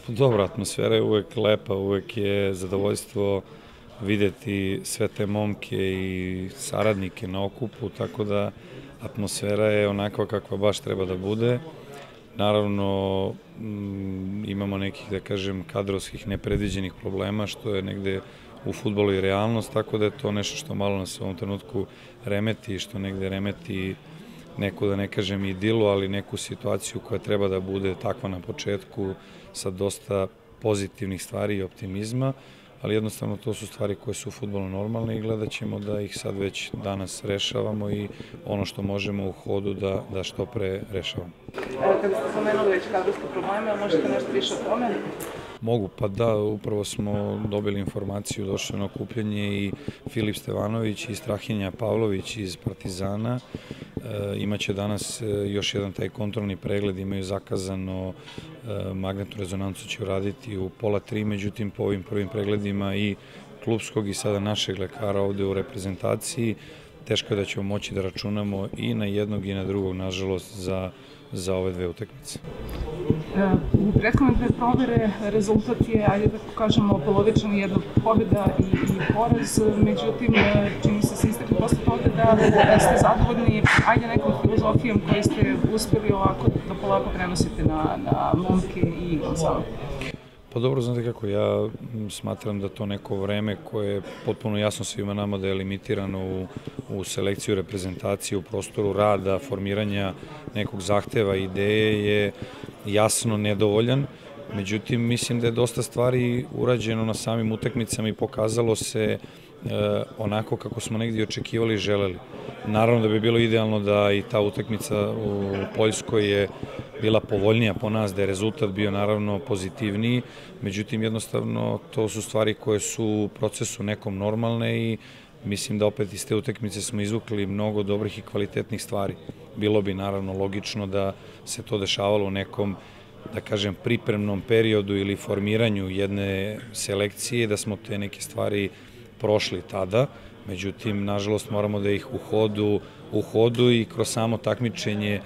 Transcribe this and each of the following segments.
Dobra, atmosfera je uvek lepa, uvek je zadovoljstvo videti sve te momke i saradnike na okupu, tako da atmosfera je onakva kakva baš treba da bude. Naravno, imamo nekih, da kažem, kadrovskih nepredviđenih problema, što je negde u fudbalu i realnost, tako da je to nešto što malo nas u ovom trenutku remeti, što negde remeti neku, da ne kažem, idilu, ali neku situaciju koja treba da bude takva na početku sa dosta pozitivnih stvari i optimizma, ali jednostavno to su stvari koje su u fudbalu normalne i gledat ćemo da ih sad već danas rešavamo i ono što možemo u hodu da što pre rešavamo. Kada ste spomenuli već kadrovske probleme, možete nešto više o tome? Mogu, pa da, upravo smo dobili informaciju, došlo na okupljanje i Filip Stevanović i Strahinja Pavlović iz Partizana. Imaće danas još jedan taj kontrolni pregled, imaju zakazano, magnetnu rezonancu će uraditi u 2:30, međutim po ovim prvim pregledima i klubskog i sada našeg lekara ovde u reprezentaciji, teško je da ćemo moći da računamo i na jednog i na drugog, nažalost, za ove dve utakmice. U prethodne dve provere rezultat je, ajde da kažemo, polovičan, jedna pobjeda i poraz, međutim, čini se istakli posle toga da ste zadovoljni, ajde nekom filozofijom koju ste uspeli ovako da polako prenosite na momke i igram samo. Pa dobro, znate kako, ja smatram da to neko vreme koje je potpuno jasno svima nama da je limitirano u selekciju reprezentacije, u prostoru rada, formiranja nekog zahteva, ideje je jasno nedovoljan. Međutim, mislim da je dosta stvari urađeno na samim utakmicama i pokazalo se onako kako smo negdje očekivali i želeli. Naravno da bi bilo idealno da i ta utakmica u Poljskoj je bila povoljnija po nas, da je rezultat bio naravno pozitivniji, međutim jednostavno to su stvari koje su u procesu nekom normalne i mislim da opet iz te utakmice smo izvukli mnogo dobrih i kvalitetnih stvari. bilo bi naravno logično da se to dešavalo u nekom, da kažem, pripremnom periodu ili formiranju jedne selekcije, da smo te neke stvari prošli tada. Međutim, nažalost, moramo da ih u hodu i kroz samo takmičenje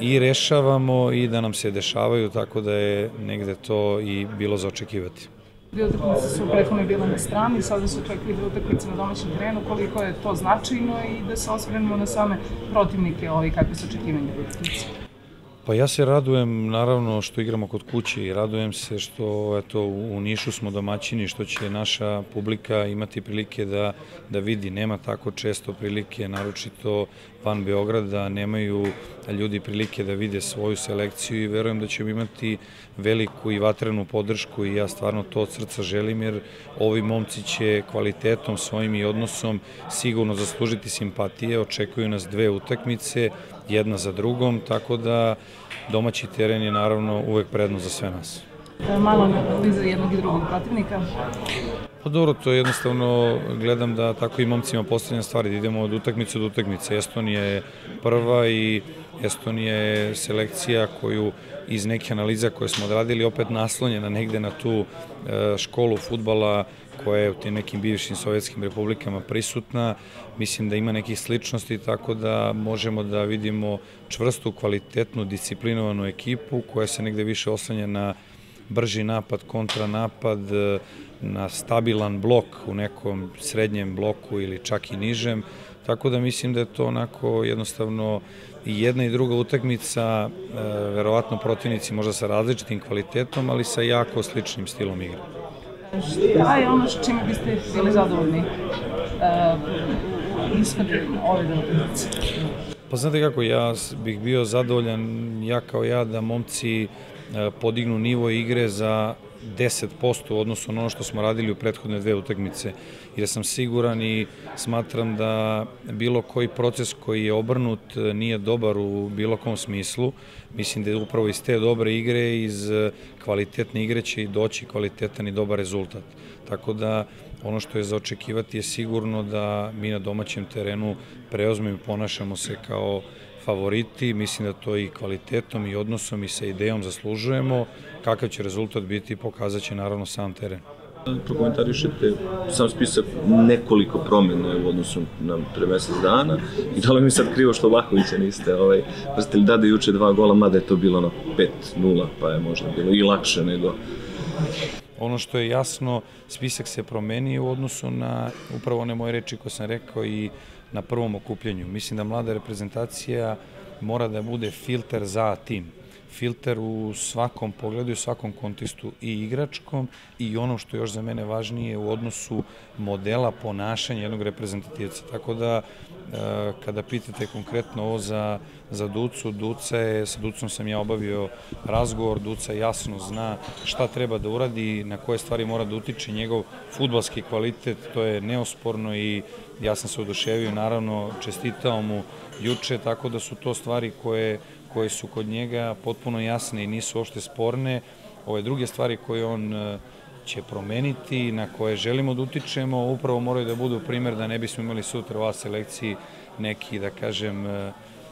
i rešavamo i da nam se dešavaju, tako da je negde to i bilo za očekivati. Dve utakmice su prethodno bile na strani, sada su očekali dve utakmice na domaćem terenu, koliko je to značajno i da se osvrnemo na same protivnike, kakve su očekivanja utakmice. Pa ja se radujem, naravno, što igramo kod kuće i radujem se što u Nišu smo domaćini, što će naša publika imati prilike da vidi. Nema tako često prilike, naročito van Beograda, nemaju ljudi prilike da vide svoju selekciju i verujem da ćemo imati veliku i vatrenu podršku i ja stvarno to od srca želim, jer ovi momci će kvalitetom svojim i odnosom sigurno zaslužiti simpatije. Očekuju nas dve utakmice, jedna za drugom, tako da domaći teren je naravno uvek prednost za sve nas. Malo analiza jednog i drugog protivnika? Pa dobro, to jednostavno gledam da tako i momcima postavljam stvari, da idemo od utakmice do utakmice. Estonija je prva i Estonija je selekcija koju iz neke analiza koje smo odradili opet naslonjena negde na tu školu fudbala koja je u tim nekim bivšim sovjetskim republikama prisutna. Mislim da ima nekih sličnosti, tako da možemo da vidimo čvrstu, kvalitetnu, disciplinovanu ekipu koja se negde više oslanja na brži napad, kontranapad, na stabilan blok u nekom srednjem bloku ili čak i nižem. Tako da mislim da je to onako jednostavno i jedna i druga utakmica, verovatno protivnici možda sa različitim kvalitetom, ali sa jako sličnim stilom igre. Šta je ono čime biste bili zadovoljni ishodu ove utakmice? Pa znate kako, ja bih bio zadovoljan, da momci podignu nivo igre za 10% u odnosu na ono što smo radili u prethodne dve utakmice, jer sam siguran i smatram da bilo koji proces koji je obrnut nije dobar u bilo kom smislu. Mislim da je upravo iz te dobre igre, iz kvalitetne igre će i doći kvalitetan i dobar rezultat. Tako da ono što je za očekivati je sigurno da mi na domaćem terenu preuzmemo i ponašamo se kao favoriti. Mislim da to i kvalitetom i odnosom i sa idejom zaslužujemo. Kakav će rezultat biti, pokazat će naravno sam teren. Prokomentarišete sam spisak nekoliko promjena u odnosu na pre mesec dana i da li mi sad krivo što Vlahovića niste vrstili, dade juče 2 gola, mada je to bilo 5-0, pa je možda bilo i lakše nego... Ono što je jasno, spisak se promenio u odnosu na upravo one moje reči koje sam rekao i na prvom okupljanju. Mislim da mlada reprezentacija mora da bude filter za tim. Filter u svakom pogledu i u svakom kontekstu i igračkom i ono što je još za mene važnije u odnosu modela ponašanja jednog reprezentativca. Tako da kada pitate konkretno ovo za Ducu, sa Ducom sam ja obavio razgovor, Duca jasno zna šta treba da uradi, na koje stvari mora da utiče njegov fudbalski kvalitet, to je neosporno i ja sam se oduševio, naravno čestitao mu juče, tako da su to stvari koje su kod njega potpuno jasne i nisu uopšte sporne. Ove druge stvari koje on će promeniti, na koje želimo da utičemo, upravo moraju da budu primer da ne bismo imali sutra u selekciji neki, da kažem,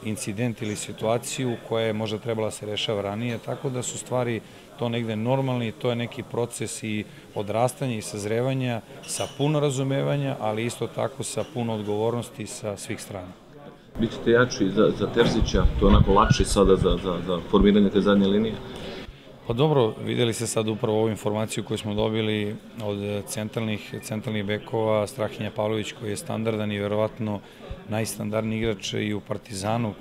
incident ili situaciju koja je možda trebala da se rešava ranije, tako da su stvari to negde normalni, to je neki proces i odrastanja i sazrevanja sa puno razumevanja, ali isto tako sa puno odgovornosti sa svih strana. Bićete jači za Terzića, to je onako lakše sada za formiranje te zadnje linije? Pa dobro, videli ste sad upravo ovu informaciju koju smo dobili od centralnih bekova, Strahinja Pavlović koji je standardan i verovatno najstandardniji igrač i u Partizanu,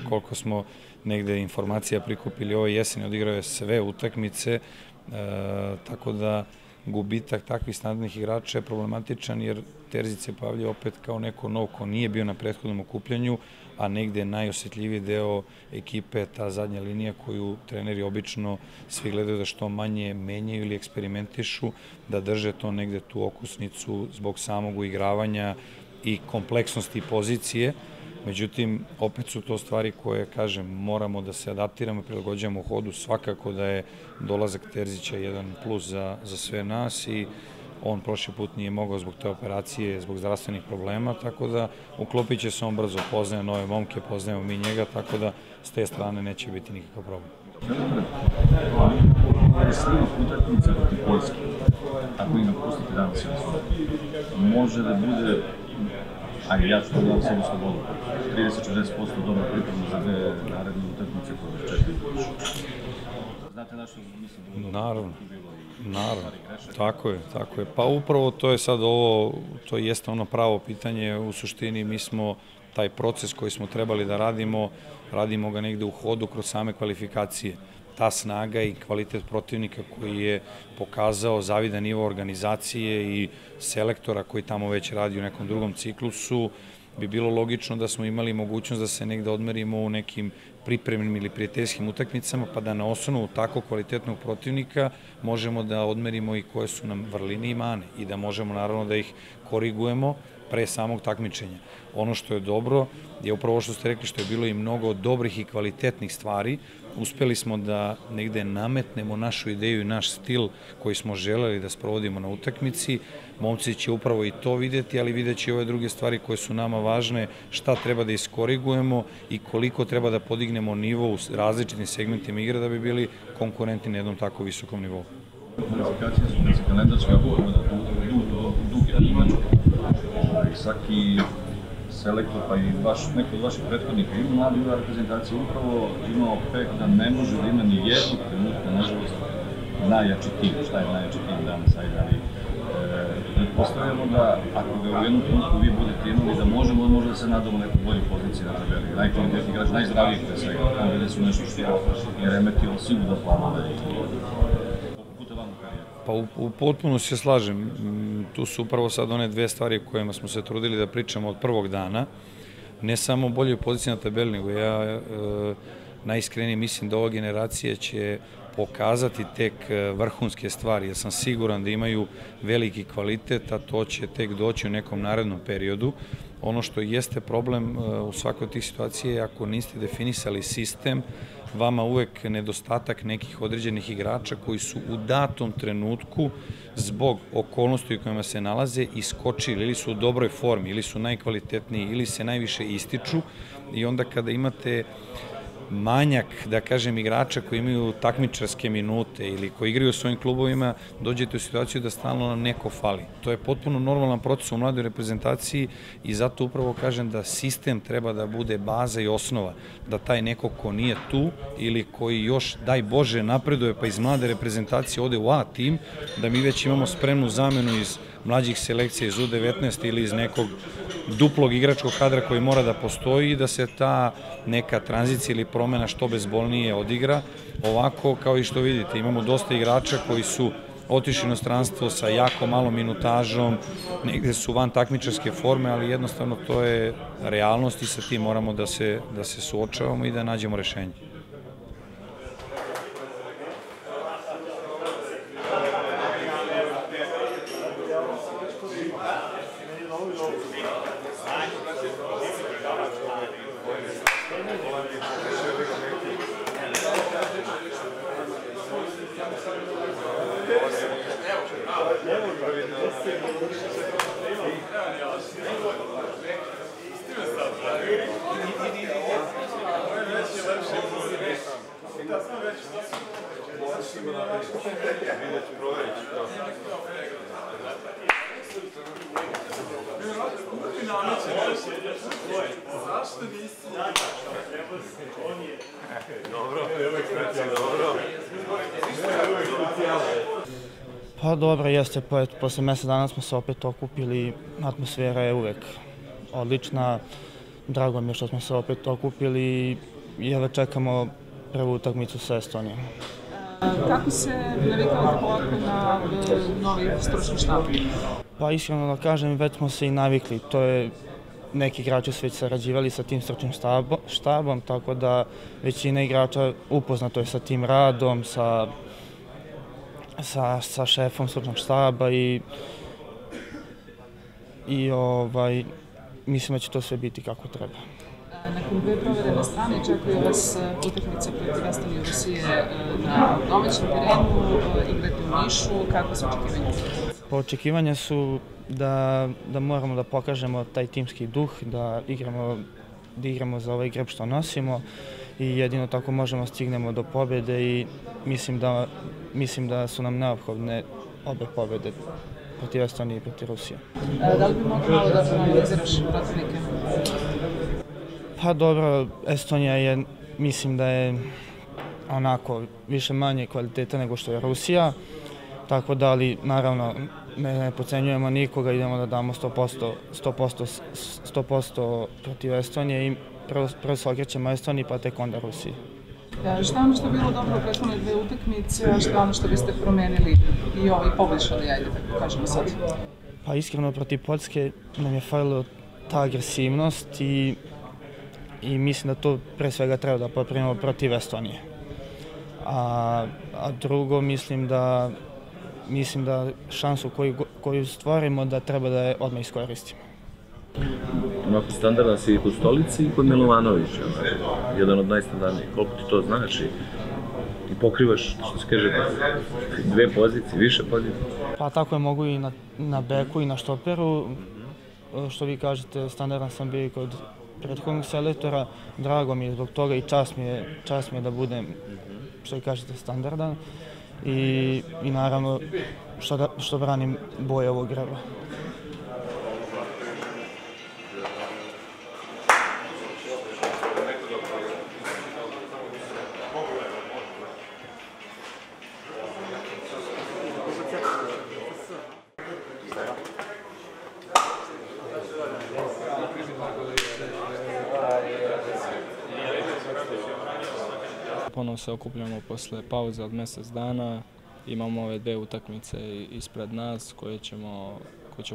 koliko smo negde informacija prikupili ove jeseni, odigrao je sve utakmice, tako da gubitak takvih standardnih igrača je problematičan jer Terzić se pojavlja opet kao neko nov ko nije bio na prethodnom okupljanju, a negde najosetljiviji deo ekipe, ta zadnja linija koju treneri obično svi gledaju da što manje menjaju ili eksperimentišu, da drže to negde tu okusnicu zbog samog uigravanja i kompleksnosti pozicije. Međutim, opet su to stvari koje, kažem, moramo da se adaptiramo i prilagođavamo u hodu. Svakako da je dolazak Terzića jedan plus za sve nas i on prošli put nije mogao zbog te operacije, zbog zdravstvenih problema, tako da uklopit će se on brzo, poznaje nove momke, poznajemo mi njega, tako da s te strane neće biti nikakav problem. Slijedom utakmice protiv Poljske, ako ih napustite danas, može da bude, ajde, ja ću to dam samo slobodu, 30-40% dobro pripremno za dve naredne utakmice koje čekaju. Znate na što mislim? Naravno, tako je. Pa upravo to je sad ovo, to jeste ono pravo pitanje, u suštini mi smo taj proces koji smo trebali da radimo ga negde u hodu kroz same kvalifikacije. Ta snaga i kvalitet protivnika koji je pokazao zavidan nivo organizacije i selektora koji tamo već radi u nekom drugom ciklusu, bi bilo logično da smo imali mogućnost da se negde odmerimo u nekim pripremnim ili prijateljskim utakmicama, pa da na osnovu tako kvalitetnog protivnika možemo da odmerimo i koje su nam vrline i mane i da možemo naravno da ih korigujemo pre samog takmičenja. Ono što je dobro je upravo što ste rekli, što je bilo i mnogo dobrih i kvalitetnih stvari. Uspeli smo da negde nametnemo našu ideju i naš stil koji smo želeli da sprovodimo na utakmici. Momci će upravo i to videti, ali vidjet će i ove druge stvari koje su nama važne, šta treba da iskorigujemo i koliko treba da podignemo nivo u različitim segmentima igre da bi bili konkurenti na jednom tako visokom nivou. Kvalifikacije su nezi kalendarske, ako duge, svaki selektor, pa i neko od vaših prethodnika ima mladi u reprezentaciji upravo imao pek da ne može da ima ni jednog trenutka, nažalost, najjači tim. Šta je najjači tim danas, ajde, ali pretpostavljamo da ako ga u jednom trenutku vi budete imali, da možemo da se nadamo nekoj boljoj poziciji na tabeli. Najkvalitetniji igrač, najzdraviji pre svega, ovdje su nešto što je remetilo sigurno planove i puta vam u karijeru. Pa u potpuno se slažem. Tu su upravo sad one dve stvari kojima smo se trudili da pričamo od prvog dana. Ne samo boljoj poziciji na tabeli, nego ja najiskrenije mislim da ova generacija će pokazati tek vrhunske stvari. Ja sam siguran da imaju veliki kvalitet, a to će tek doći u nekom narednom periodu. Ono što jeste problem u svakoj od tih situacija je ako niste definisali sistem, vama uvek nedostatak nekih određenih igrača koji su u datom trenutku zbog okolnosti u kojima se nalaze iskočili ili su u dobroj formi, ili su najkvalitetniji, ili se najviše ističu i onda kada imate manjak, da kažem, igrača koji imaju takmičarske minute ili koji igraju u svojim klubovima, dođete u situaciju da stalno nam neko fali. To je potpuno normalan proces u mladoj reprezentaciji i zato upravo kažem da sistem treba da bude baza i osnova, da taj neko ko nije tu ili koji još, daj Bože, napreduje pa iz mlade reprezentacije ode u A tim, da mi već imamo spremnu zamenu iz mlađih selekcija iz U19 ili iz nekog duplog igračkog kadra koji mora da postoji i da se ta neka tranzicija ili promena što bezbolnije odigra. Ovako, kao i što vidite, imamo dosta igrača koji su otišli u inostranstvo sa jako malom minutažom, negde su van takmičarske forme, ali jednostavno to je realnost i sa tim moramo da se suočavamo i da nađemo rešenje. Pa dobro, jeste, posle mesec dana smo se opet okupili, atmosfera je uvek odlična, drago mi je što smo se opet okupili i jedva čekamo prvu utakmicu sa Estonijom. Kako se navikavate polako na novi stručni štab? Pa iskreno da kažem, već smo se i navikli, to je neki igrači su već sarađivali sa tim stručnim štabom, tako da većina igrača upoznato je sa tim radom, sa šefom stručnog štaba i mislim da će to sve biti kako treba. Nakon dve provere na strani čekaju vas utakmica protiv Estonije i Rusije na domaćem terenu, igrate u Nišu, kako su očekivanja? Pa očekivanja su da moramo da pokažemo taj timski duh, da igramo za ovaj greb što nosimo i jedino tako možemo stignemo do pobjede i mislim da su nam neophodne obe pobjede protiv Estonije i protiv Rusije. Da li bi mogao malo da analiziraš protivnike? Pa dobro, Estonija mislim da je onako više manje kvaliteta nego što je Rusija, tako da ali naravno ne podcenjujemo nikoga, idemo da damo 100% protiv Estonije i prvo se okrećemo Estoniji pa tek onda Rusiji. Šta je ono što je bilo dobro u prethodne dve utakmice, a šta je ono što biste promenili i poboljšali, ajde tako kažemo sad? Pa iskreno protiv Poljske nam je falilo ta agresivnost i mislim da to pre svega treba da popravimo protiv Estonije. A drugo mislim da šansu koju stvorimo da treba da je odmah iskoristimo. Onako standardan si i kod Stolici i kod Milovanovića, jedan od najstandardnijih. Koliko ti to znači? Ti pokrivaš, što se kaže, dve pozicije, više pozicije? Pa tako je, mogu i na beku i na štoperu. Što vi kažete, standardan sam bio i kod prethodnog selektora. Drago mi je zbog toga i čast mi je da budem, što vi kažete, standardan. I naravno što branim boje ovog greba. Ponovo se okupljamo posle pauze od mjesec dana. Imamo ove dve utakmice ispred nas koje ćemo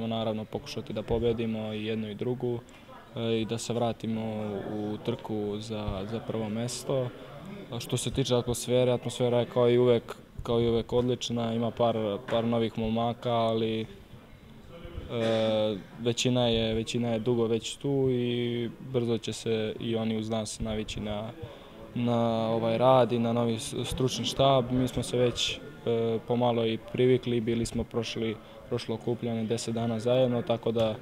naravno pokušati da pobedimo i jednu i drugu i da se vratimo u trku za prvo mesto. Što se tiče atmosfere, atmosfera je kao i uvek odlična, ima par novih momaka, ali većina je dugo već tu i brzo će se i oni uz nas navići na ovaj rad i na novi stručni štab. Mi smo se već pomalo i privikli, bili smo prošlo okupljanje 10 dana zajedno, tako da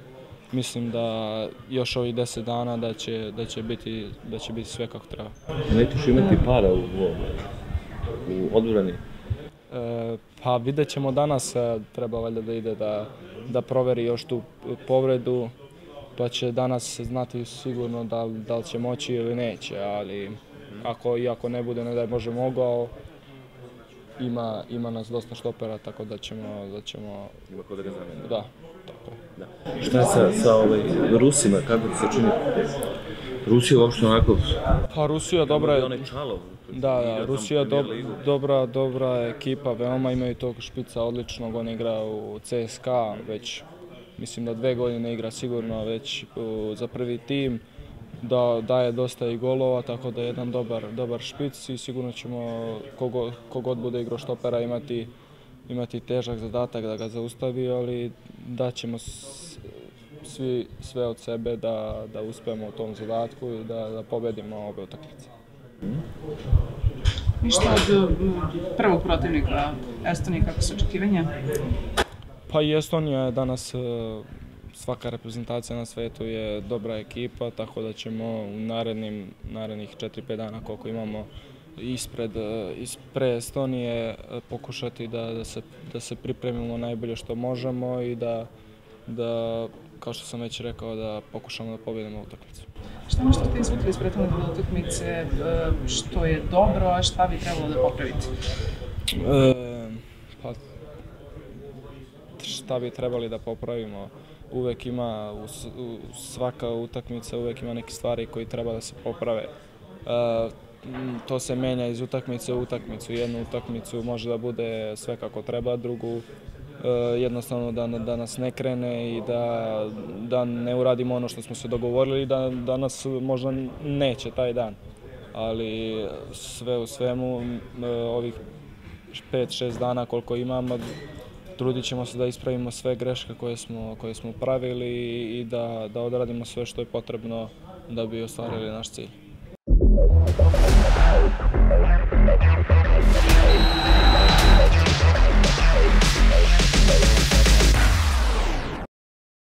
mislim da još ovih 10 dana da će biti sve kako treba. Nećeš imati para u odbrani? Pa vidjet ćemo danas, treba valjda da ide da proveri još tu povredu, pa će danas znati sigurno da li će moći ili neće, ali ako ne bude, ne daj Bože mogao, ima nas dosta štopera, tako da ćemo... Ima ko da ga zameni? Da, tako je. Šta je sa Rusima, kako ti se čini? Rusija uopšte onako... Pa Rusija dobra je... Onaj Čalov. Da, Rusija je dobra ekipa, veoma imaju tog špica odličnog, on igra u CSKA, već mislim da 2 godine igra sigurno već za prvi tim. Da daje dosta i golova, tako da je jedan dobar špic i sigurno ćemo, kogod bude igrao štopera, imati težak zadatak da ga zaustavi, ali daćemo sve od sebe da uspemo u tom zadatku i da pobedimo obe utakmice. Ništa od prvog protivnika Estonije, kako su očekivanja? Pa i Estonija je danas... Svaka reprezentacija na svetu je dobra ekipa, tako da ćemo u narednih 4-5 dana koliko imamo ispred Estonije pokušati da se pripremimo najbolje što možemo i da, kao što sam već rekao, da pokušamo da pobedimo utakmicu. Šta možete ste izvukli iz prethodne dve utakmice, što je dobro, a šta bi trebalo da popraviti? Pa, šta bi trebali da popravimo? Uvek ima, svaka utakmica uvek ima neke stvari koje treba da se poprave. To se menja iz utakmice u utakmicu. Jednu utakmicu može da bude sve kako treba, drugu jednostavno da nas ne krene i da ne uradimo ono što smo se dogovorili, da nas možda neće taj dan. Ali sve u svemu, ovih 5-6 dana koliko imamo, trudit ćemo se da ispravimo sve greške koje smo pravili i da odradimo sve što je potrebno da bi ostvarili naš cilj.